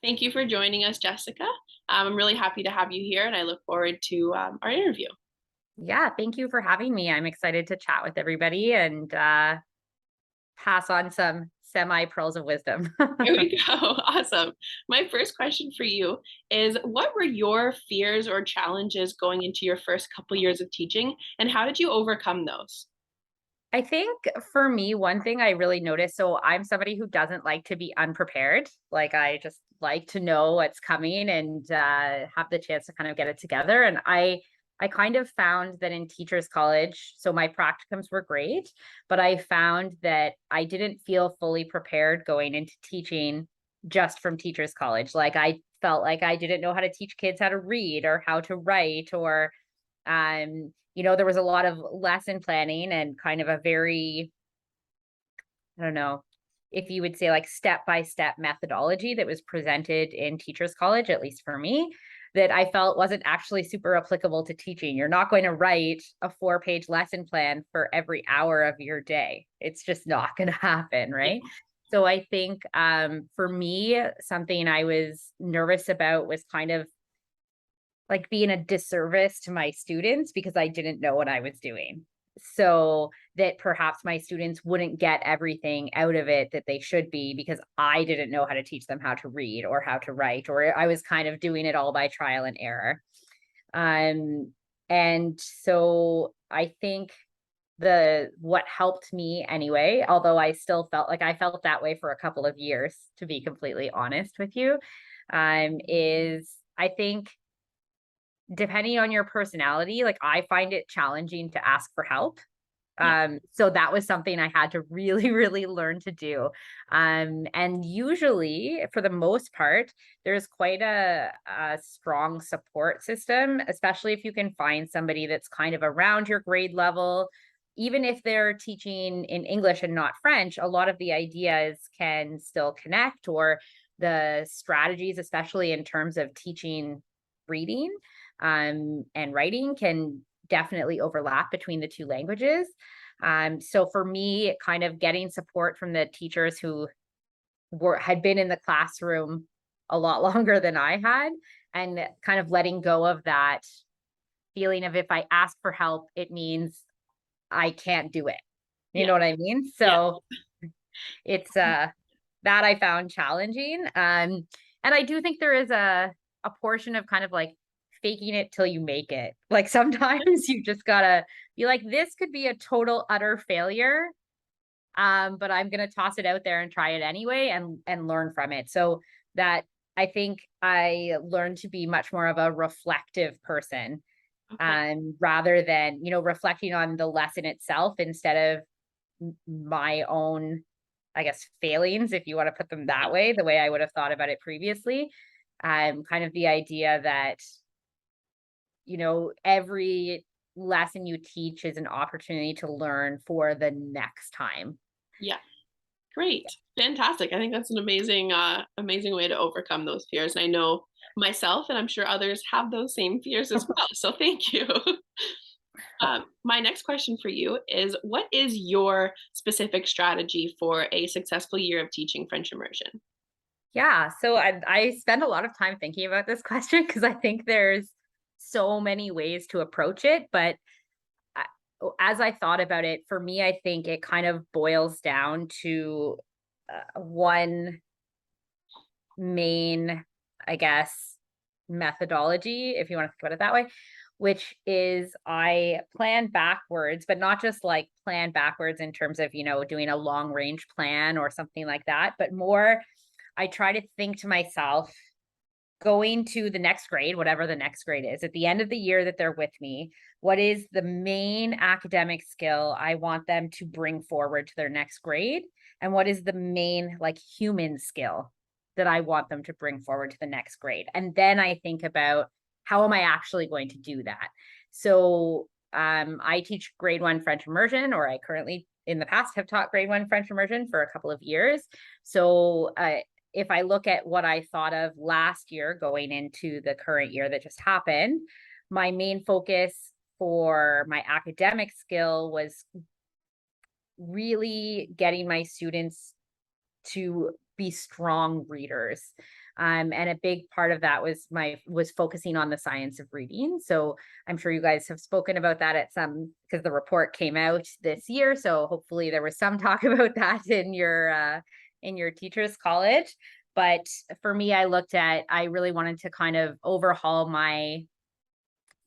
Thank you for joining us, Jessica. I'm really happy to have you here, and I look forward to our interview. Yeah, thank you for having me. I'm excited to chat with everybody and pass on some semi pearls of wisdom. Here we go. Awesome. My first question for you is, what were your fears or challenges going into your first couple years of teaching, and how did you overcome those? I think for me, one thing I really noticed, so I'm somebody who doesn't like to be unprepared. Like I just like to know what's coming and have the chance to kind of get it together. And I kind of found that in teachers college, so my practicums were great, but I found that I didn't feel fully prepared going into teaching just from teachers college. Like I felt like I didn't know how to teach kids how to read or how to write or there was a lot of lesson planning and kind of a very, I don't know, if you would say like step by step methodology that was presented in teachers college, at least for me, that I felt wasn't actually super applicable to teaching. You're not going to write a 4-page lesson plan for every hour of your day. It's just not going to happen, Yeah. right? So I think for me, something I was nervous about was kind of like being a disservice to my students because I didn't know what I was doing. So that perhaps my students wouldn't get everything out of it that they should be because I didn't know how to teach them how to read or how to write, or I was kind of doing it all by trial and error. Um, and so I think the what helped me anyway, although I still felt like I felt that way for a couple of years, to be completely honest with you, is I think depending on your personality, like I find it challenging to ask for help. Yeah. So that was something I had to really, really learn to do. And usually, for the most part, there's quite a strong support system, especially if you can find somebody that's kind of around your grade level. Even if they're teaching in English and not French, a lot of the ideas can still connect, or the strategies, especially in terms of teaching reading and writing, can definitely overlap between the two languages. So for me, kind of getting support from the teachers who had been in the classroom a lot longer than I had, and kind of letting go of that feeling of if I ask for help, it means I can't do it. You Yeah. know what I mean? Yeah. So it's that I found challenging. And I do think there is a portion of kind of like faking it till you make it. Like sometimes you just gotta be like, this could be a total utter failure. But I'm gonna toss it out there and try it anyway and learn from it. So that I think I learned to be much more of a reflective person, Okay. rather than, reflecting on the lesson itself instead of my own, I guess, failings, if you want to put them Yeah. that way, the way I would have thought about it previously. Kind of the idea that, every lesson you teach is an opportunity to learn for the next time. Yeah. Great. Fantastic. I think that's an amazing way to overcome those fears. And I know myself, and I'm sure others have those same fears as well. So thank you. My next question for you is, what is your specific strategy for a successful year of teaching French immersion? Yeah, so I spend a lot of time thinking about this question because I think there's so many ways to approach it. But I, as I thought about it, for me, I think it kind of boils down to one main, I guess, methodology, if you want to think about it that way, which is I plan backwards, but not just like plan backwards in terms of, doing a long range plan or something like that, but more I try to think to myself, going to the next grade, whatever the next grade is, at the end of the year that they're with me, what is the main academic skill I want them to bring forward to their next grade? And what is the main like human skill that I want them to bring forward to the next grade? And then I think about how am I actually going to do that? So I teach grade one French immersion, or I currently in the past have taught grade one French immersion for a couple of years. So if I look at what I thought of last year going into the current year that just happened, my main focus for my academic skill was really getting my students to be strong readers. And a big part of that was focusing on the science of reading. So I'm sure you guys have spoken about that at some, because the report came out this year. So hopefully there was some talk about that in your teachers college. But for me, I really wanted to kind of overhaul my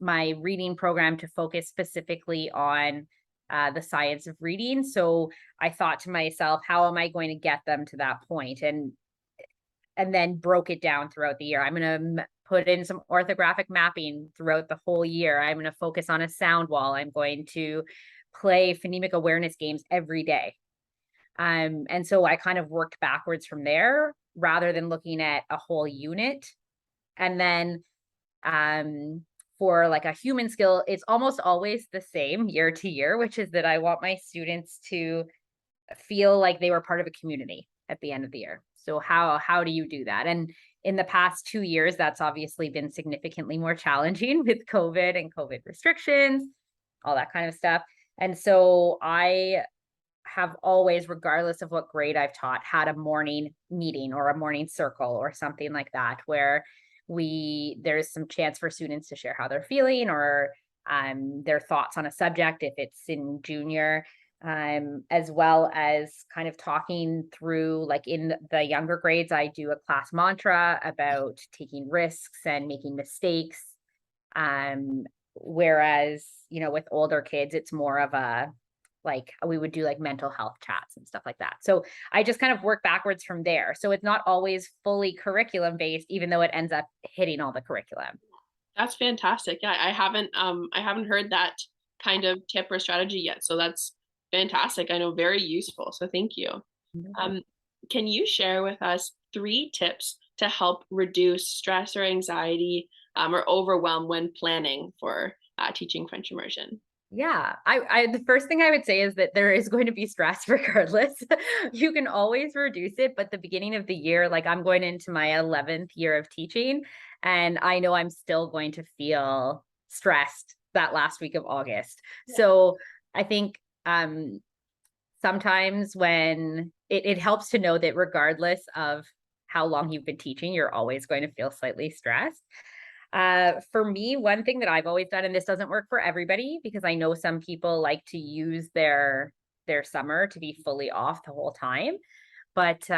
reading program to focus specifically on the science of reading. So I thought to myself, how am I going to get them to that point? And then broke it down throughout the year. I'm going to put in some orthographic mapping throughout the whole year. I'm going to focus on a sound wall. I'm going to play phonemic awareness games every day. And so I kind of worked backwards from there rather than looking at a whole unit. And then for like a human skill, it's almost always the same year to year, which is that I want my students to feel like they were part of a community at the end of the year. So how do you do that? And in the past 2 years, that's obviously been significantly more challenging with COVID and COVID restrictions, all that kind of stuff. And so I have always, regardless of what grade I've taught, had a morning meeting or a morning circle or something like that, where there's some chance for students to share how they're feeling or their thoughts on a subject if it's in junior, as well as kind of talking through, like in the younger grades, I do a class mantra about taking risks and making mistakes. Whereas, with older kids, it's more of a, like, we would do like mental health chats and stuff like that. So I just kind of work backwards from there. So it's not always fully curriculum based, even though it ends up hitting all the curriculum. That's fantastic. Yeah, I haven't heard that kind of tip or strategy yet. So that's fantastic. I know, very useful. So thank you. Um, can you share with us 3 tips to help reduce stress or anxiety or overwhelm when planning for teaching French immersion? Yeah, the first thing I would say is that there is going to be stress regardless. You can always reduce it, but the beginning of the year, like I'm going into my 11th year of teaching, and I know I'm still going to feel stressed that last week of August. Yeah. So I think sometimes when it helps to know that regardless of how long you've been teaching, you're always going to feel slightly stressed. For me, one thing that I've always done, and this doesn't work for everybody because I know some people like to use their summer to be fully off the whole time. But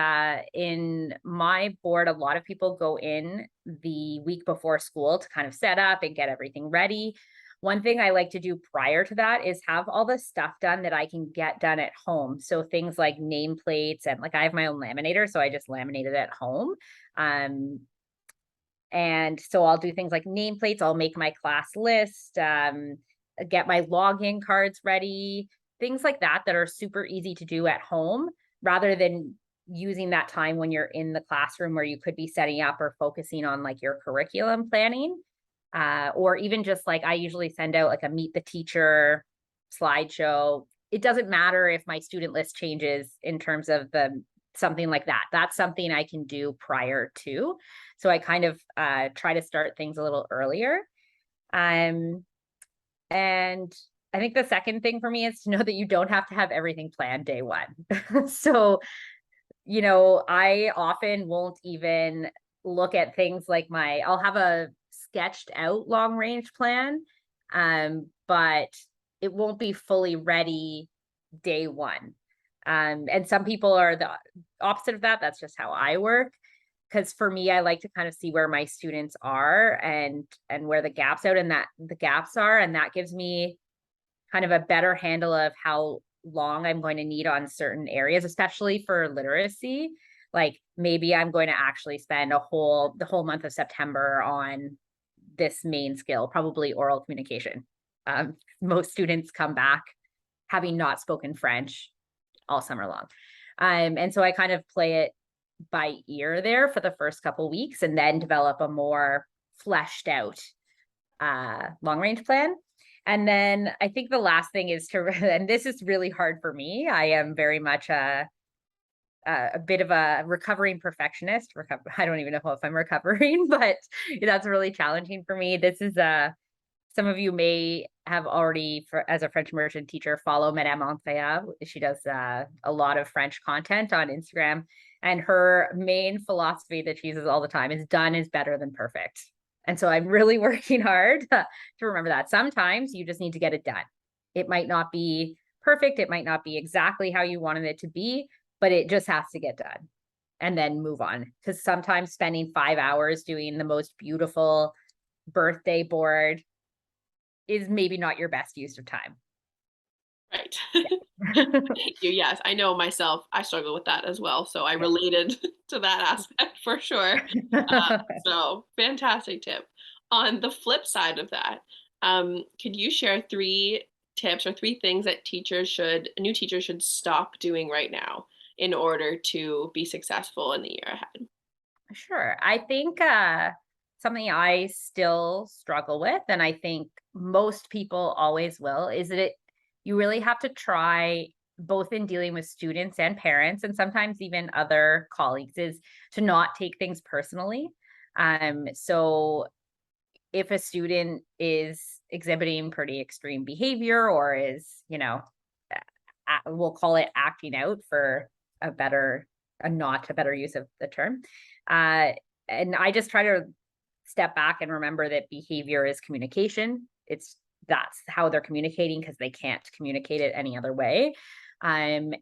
in my board, a lot of people go in the week before school to kind of set up and get everything ready. One thing I like to do prior to that is have all the stuff done that I can get done at home. So things like nameplates, and like I have my own laminator, so I just laminate it at home. And so I'll do things like nameplates. I'll make my class list, get my login cards ready, things like that that are super easy to do at home rather than using that time when you're in the classroom where you could be setting up or focusing on like your curriculum planning. Or even just like I usually send out like a meet the teacher slideshow. It doesn't matter if my student list changes in terms of something like that. That's something I can do prior to. So I kind of try to start things a little earlier. And I think the second thing for me is to know that you don't have to have everything planned day one. So, I often won't even look at things like I'll have a sketched out long range plan, but it won't be fully ready day one. And some people are the opposite of that. That's just how I work. Because for me, I like to kind of see where my students are and where the gaps are, and that gives me kind of a better handle of how long I'm going to need on certain areas, especially for literacy. Like maybe I'm going to actually spend the whole month of September on this main skill, probably oral communication. Most students come back having not spoken French all summer long. And so I kind of play it by ear there for the first couple weeks and then develop a more fleshed out long range plan. And then I think the last thing is and this is really hard for me. I am very much a bit of a recovering perfectionist. I don't even know if I'm recovering, but that's really challenging for me. This is some of you may have already, as a French immersion teacher, follow Madame Andrea. She does a lot of French content on Instagram. And her main philosophy that she uses all the time is done is better than perfect. And so I'm really working hard to remember that. Sometimes you just need to get it done. It might not be perfect. It might not be exactly how you wanted it to be, but it just has to get done and then move on. Because sometimes spending 5 hours doing the most beautiful birthday board is maybe not your best use of time. Right. Yeah. Thank you. Yes, I know myself, I struggle with that as well. So I Yeah. related to that aspect for sure. So fantastic tip. On the flip side of that, could you share 3 tips or 3 things that new teachers should stop doing right now in order to be successful in the year ahead? Sure. I think something I still struggle with, and I think most people always will, is that you really have to try both in dealing with students and parents, and sometimes even other colleagues, is to not take things personally. So if a student is exhibiting pretty extreme behavior or is, we'll call it acting out for a better, a not a better use of the term. Uh, and I just try to step back and remember that behavior is communication. That's how they're communicating because they can't communicate it any other way. And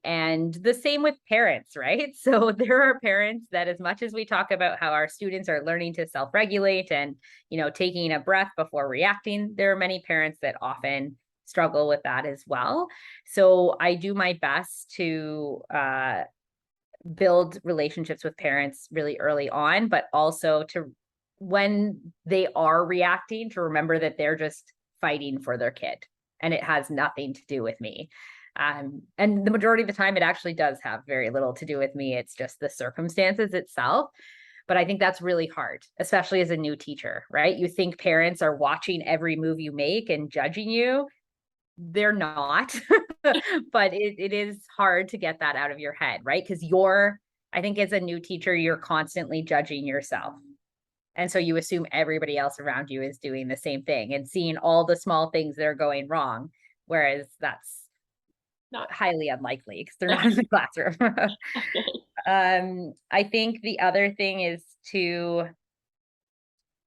the same with parents, right? So there are parents that, as much as we talk about how our students are learning to self-regulate and, taking a breath before reacting, there are many parents that often struggle with that as well. So I do my best to build relationships with parents really early on, but also to, when they are reacting, to remember that they're just fighting for their kid and it has nothing to do with me. And the majority of the time, it actually does have very little to do with me. It's just the circumstances itself. But I think that's really hard, especially as a new teacher, right? You think parents are watching every move you make and judging you. They're not, but it is hard to get that out of your head, right? Because I think as a new teacher, you're constantly judging yourself. And so you assume everybody else around you is doing the same thing and seeing all the small things that are going wrong, whereas that's Not highly unlikely because they're not in the classroom. I think the other thing is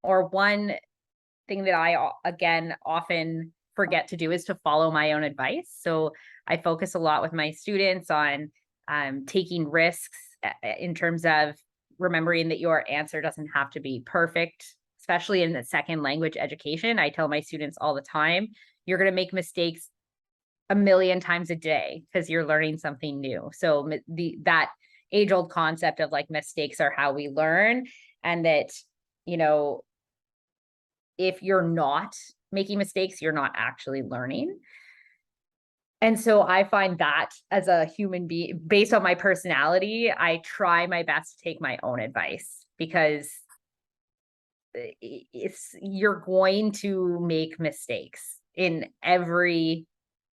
one thing that I again often forget to do is to follow my own advice. So I focus a lot with my students on taking risks in terms of remembering that your answer doesn't have to be perfect, especially in the second language education. I tell my students all the time, you're going to make mistakes a million times a day because you're learning something new. So that age old concept of like mistakes are how we learn, and that, you know, if you're not making mistakes, you're not actually learning. And so I find that as a human being, based on my personality, I try my best to take my own advice because you're going to make mistakes in every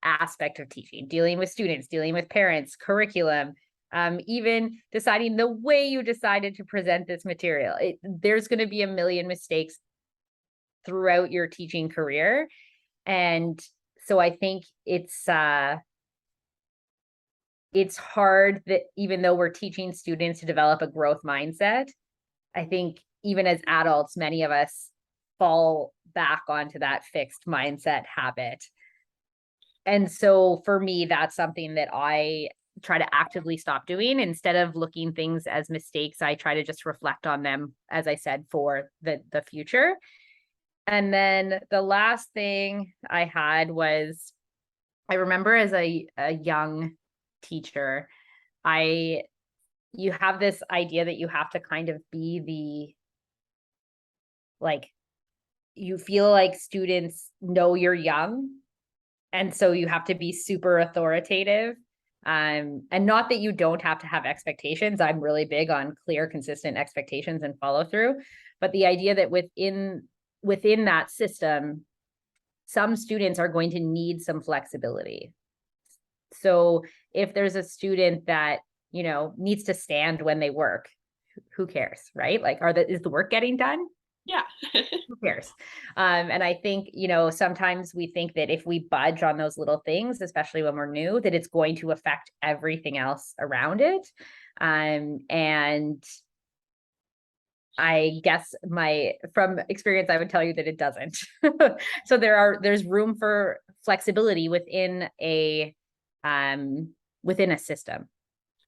aspect of teaching, dealing with students, dealing with parents, curriculum, even deciding the way you decided to present this material. There's going to be a million mistakes throughout your teaching career. And so I think it's hard that even though we're teaching students to develop a growth mindset, I think even as adults, many of us fall back onto that fixed mindset habit. And so for me, that's something that I try to actively stop doing. Instead of looking things as mistakes, I try to just reflect on them, as I said, for the future. And then the last thing I had was, I remember as a young teacher, you have this idea that you have to kind of be like, you feel like students know you're young. And so you have to be super authoritative. And not that you don't have to have expectations. I'm really big on clear, consistent expectations and follow through. But the idea that within that system, some students are going to need some flexibility. So if there's a student that, needs to stand when they work, who cares, right? Like, is the work getting done? yeah. Who cares? And I think, sometimes we think that if we budge on those little things, especially when we're new, that it's going to affect everything else around it. And I guess from experience, I would tell you that it doesn't. So there's room for flexibility within a system.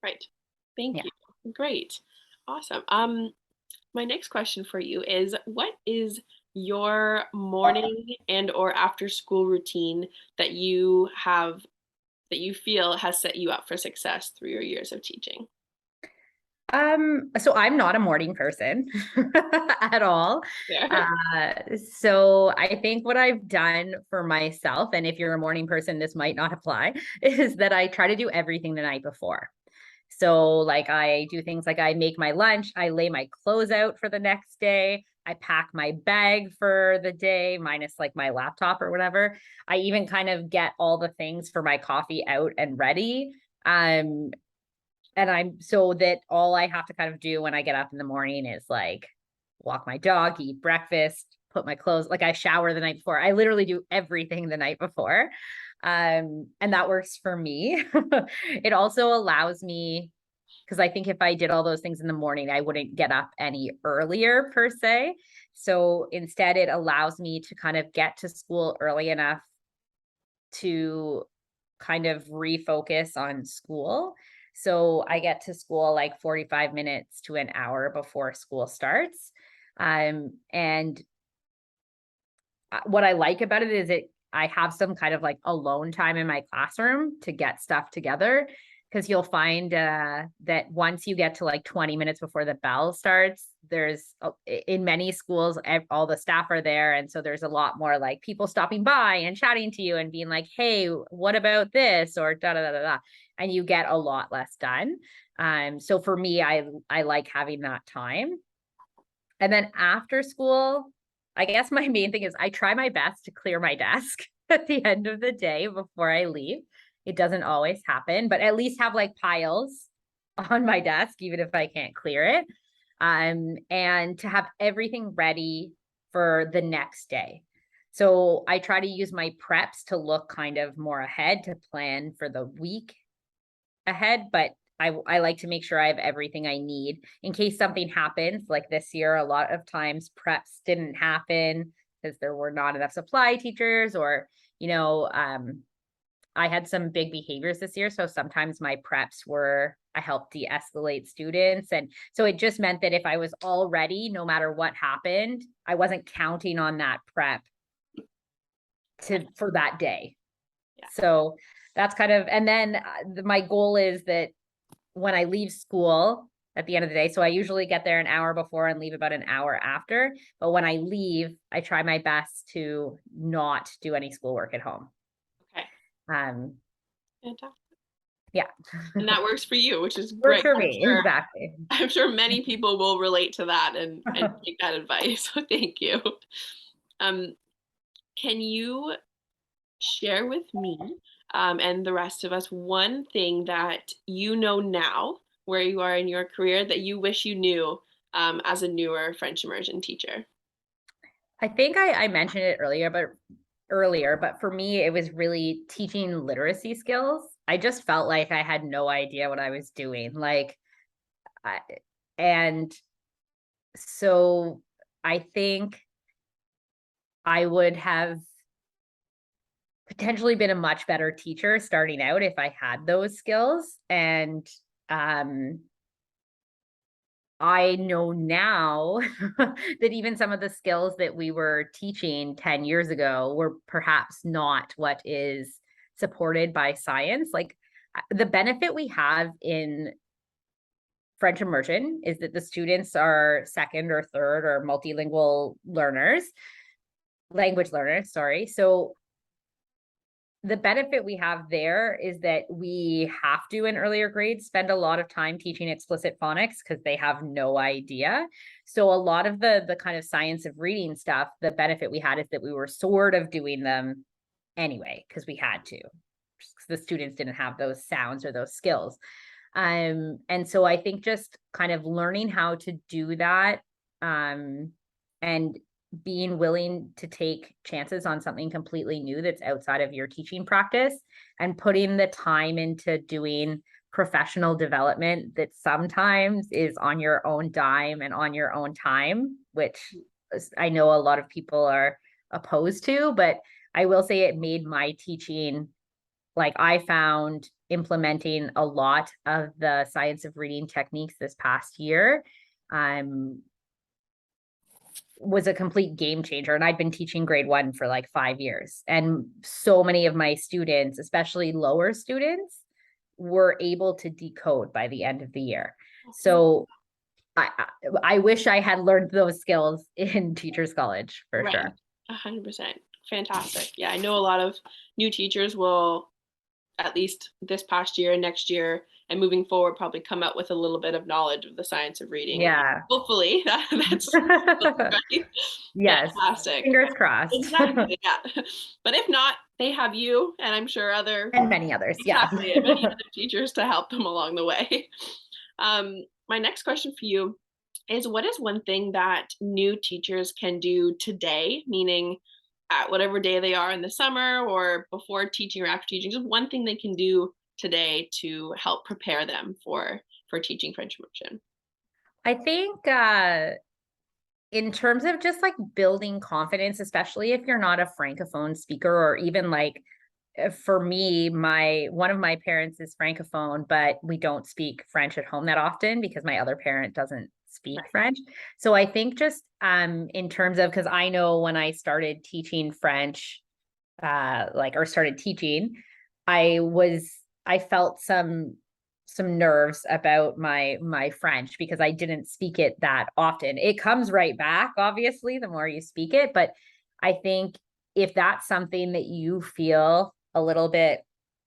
Right. Thank Yeah. you. Great. Awesome. My next question for you is, what is your morning and or after school routine that you have that you feel has set you up for success through your years of teaching? So I'm not a morning person at all. Yeah. Uh, so I think what I've done for myself, and if you're a morning person, this might not apply, is that I try to do everything the night before. So like I do things like I make my lunch, I lay my clothes out for the next day, I pack my bag for the day, minus like my laptop or whatever. I even kind of get all the things for my coffee out and ready. Um, and I'm so that all I have to kind of do when I get up in the morning is like walk my dog, eat breakfast, put my clothes, like I shower the night before. I literally do everything the night before. And that works for me. It also allows me, because I think if I did all those things in the morning, I wouldn't get up any earlier per se. So instead, it allows me to kind of get to school early enough to kind of refocus on school. So I get to school like 45 minutes to an hour before school starts. And what I like about it is I have some kind of like alone time in my classroom to get stuff together. Because you'll find that once you get to like 20 minutes before the bell starts, there's in many schools, all the staff are there. And so there's a lot more like people stopping by and chatting to you and being like, hey, what about this? Or da da da da da. And you get a lot less done. So for me, I like having that time. And then after school, I guess my main thing is I try my best to clear my desk at the end of the day before I leave. It doesn't always happen, but at least have like piles on my desk, even if I can't clear it. And to have everything ready for the next day. So I try to use my preps to look kind of more ahead to plan for the week ahead, but I like to make sure I have everything I need in case something happens. Like this year, a lot of times preps didn't happen because there were not enough supply teachers, or, I had some big behaviors this year. So sometimes my preps I helped de-escalate students. And so it just meant that if I was all ready, no matter what happened, I wasn't counting on that prep for that day. Yeah. So that's kind of, and then my goal is that when I leave school at the end of the day, so I usually get there an hour before and leave about an hour after. But when I leave, I try my best to not do any schoolwork at home. Okay. Fantastic. Yeah. And that works for you, which is Works great. for me, exactly. I'm sure many people will relate to that and take that advice. So thank you. Can you share with me and the rest of us one thing that you know now, where you are in your career, that you wish you knew as a newer French immersion teacher? I think I mentioned it earlier, but for me, it was really teaching literacy skills. I just felt like I had no idea what I was doing. And so I think I would have potentially been a much better teacher starting out if I had those skills. And I know now that even some of the skills that we were teaching 10 years ago were perhaps not what is supported by science. Like the benefit we have in French immersion is that the students are second or third or multilingual language learners, sorry. So the benefit we have there is that we have to, in earlier grades, spend a lot of time teaching explicit phonics because they have no idea. So a lot of the kind of science of reading stuff, the benefit we had is that we were sort of doing them anyway because we had to. The students didn't have those sounds or those skills. And so I think just kind of learning how to do that, and being willing to take chances on something completely new that's outside of your teaching practice and putting the time into doing professional development that sometimes is on your own dime and on your own time, which I know a lot of people are opposed to, but I will say it made my teaching, like I found implementing a lot of the science of reading techniques this past year was a complete game changer. And I'd been teaching grade 1 for like 5 years. And so many of my students, especially lower students, were able to decode by the end of the year. So I wish I had learned those skills in Teachers College for Right. sure. 100%. Fantastic. Yeah, I know a lot of new teachers will, at least this past year, next year, and moving forward, probably come out with a little bit of knowledge of the science of reading. Yeah. Hopefully that's right. Yes. Fantastic. Fingers crossed. Exactly. Yeah. But if not, they have you, and I'm sure other And many others. exactly, Yeah. many other teachers to help them along the way. My next question for you is, what is one thing that new teachers can do today, meaning at whatever day they are in the summer or before teaching or after teaching, just one thing they can do today to help prepare them for teaching French immersion? I think in terms of just like building confidence, especially if you're not a francophone speaker, or even like for me, one of my parents is francophone, but we don't speak French at home that often because my other parent doesn't speak French. So I think just in terms of, because I know when I started teaching French, or started teaching, I felt some nerves about my French because I didn't speak it that often. It comes right back, obviously, the more you speak it. But I think if that's something that you feel a little bit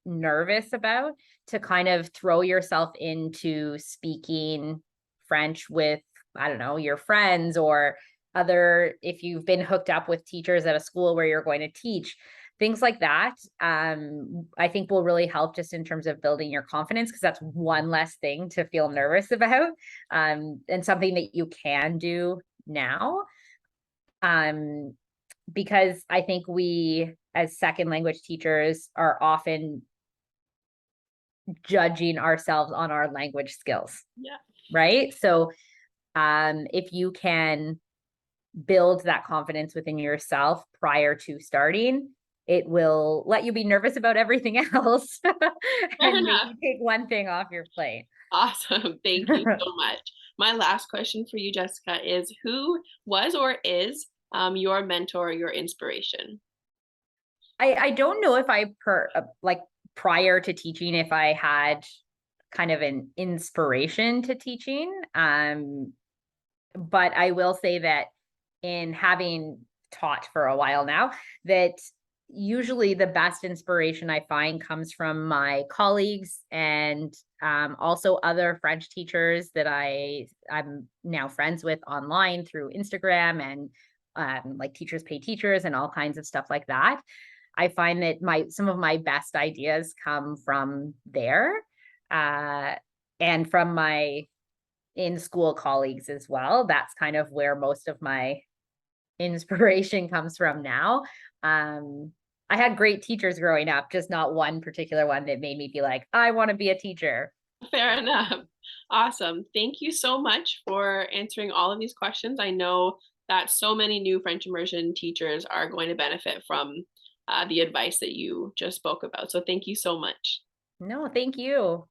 nervous about, to kind of throw yourself into speaking French with, I don't know, your friends or if you've been hooked up with teachers at a school where you're going to teach, things like that, I think will really help just in terms of building your confidence, because that's one less thing to feel nervous about, and something that you can do now. Because I think we, as second language teachers, are often judging ourselves on our language skills. Yeah. Right. So if you can build that confidence within yourself prior to starting, it will let you be nervous about everything else and maybe take one thing off your plate. Awesome. Thank you so much. My last question for you, Jessica, is who was or is your mentor, your inspiration? I don't know if prior to teaching, if I had kind of an inspiration to teaching. But I will say that in having taught for a while now, that usually the best inspiration I find comes from my colleagues and also other French teachers that I'm now friends with online through Instagram and like Teachers Pay Teachers and all kinds of stuff like that. I find that some of my best ideas come from there, and from my in-school colleagues as well. That's kind of where most of my inspiration comes from now. I had great teachers growing up, just not one particular one that made me be like, I want to be a teacher. Fair enough. Awesome. Thank you so much for answering all of these questions. I know that so many new French immersion teachers are going to benefit from the advice that you just spoke about. So thank you so much. No, thank you.